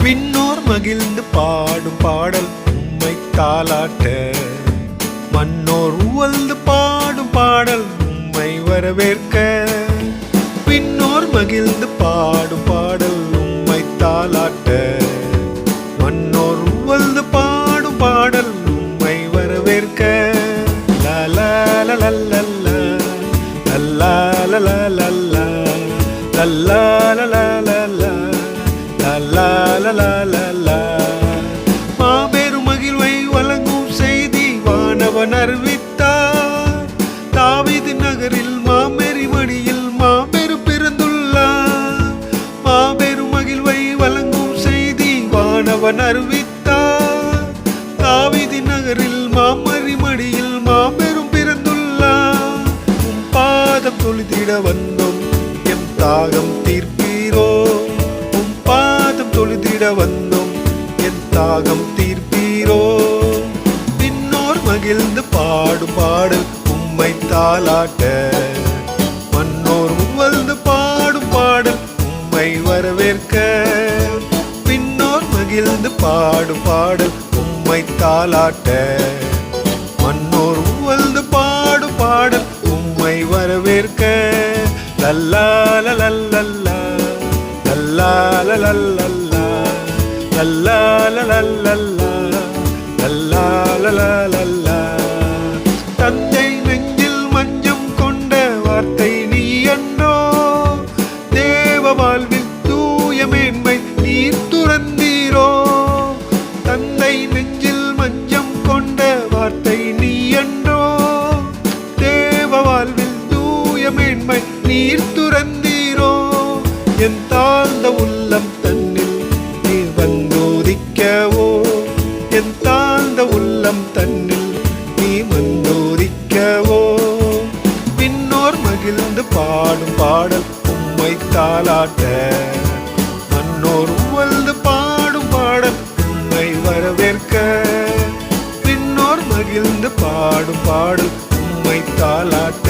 விண்ணோர் மகிழ்ந்து பாடும் பாடல் உம்மை தாலாட்ட, மன்னோர் உவழ்ந்து பாடும் பாடல் உம்மை வரவேற்க. விண்ணோர் மகிழ்ந்து பாடும் பாடல் உம்மை தாலாட்ட, மன்னோர் உவழ்ந்து பாடும் பாடல் உம்மை வரவேற்க. லலா லலா லலா லலா லலா லலா லலா லலா லலா லலா லலா லலா. மாபெரும் மகிழ்வை வழங்கும் செய்தி வானவன் அறிவித்தார். தாவீது நகரில் மாமேரி மடியில் மாபெரும் பிறந்துள்ளார். மாபெரும் மகிழ்வை வழங்கும் செய்தி வானவன் அறிவித்தார். தாவீது நகரில் மாமேரி மடியில் மாபெரும் பிறந்துள்ளார். உம் பாதம் தொழுதிட வந்தோம், எம் தாகம் தீர்ப்பீரோ. உம் பாதம் தொழுதிட வந்தோம், என் தாகம் தீர்ப்பீரோ. விண்ணோர் மகிழ்ந்து பாடும் பாடல் உம்மை தாலாட்ட, மன்னோர் உவழ்ந்து பாடும் பாடல் உம்மை வரவேற்க. விண்ணோர் மகிழ்ந்து பாடும் பாடல் உம்மை தாலாட்ட, மன்னோர் உவழ்ந்து பாடும் பாடல் உம்மை வரவேற்க. லல்லா லலா லல்லா லல்லா லலா லல்லா லல்லா லலா லல்லா லல்லா லலா லல்லா. தந்தை நெஞ்சில் மஞ்சம் கொண்ட வார்த்தை நீ அன்றோ, தேவ வாழ்வில் தூய மேன்மை நீர் துறந்தீரோ. தந்தை நெஞ்சில் மஞ்சம் கொண்ட வார்த்தை நீ அன்றோ, தேவ வாழ்வில் தூய மேன்மை நீர் துறந்தீரோ. என் தாழ்ந்த உள்ளம் தன்னில் நீர் வந்தோதிக்கவோ, என் தாழ்ந்த உள்ளம் தன்னில் நீ வந்தோதிக்கவோ. விண்ணோர் மகிழ்ந்து பாடும் பாடல் உம்மை தாலாட்ட, மன்னோர் உவழ்ந்து பாடும் பாடல் உம்மை வரவேற்க. விண்ணோர் மகிழ்ந்து பாடும் பாடல் உம்மை தாலாட்ட.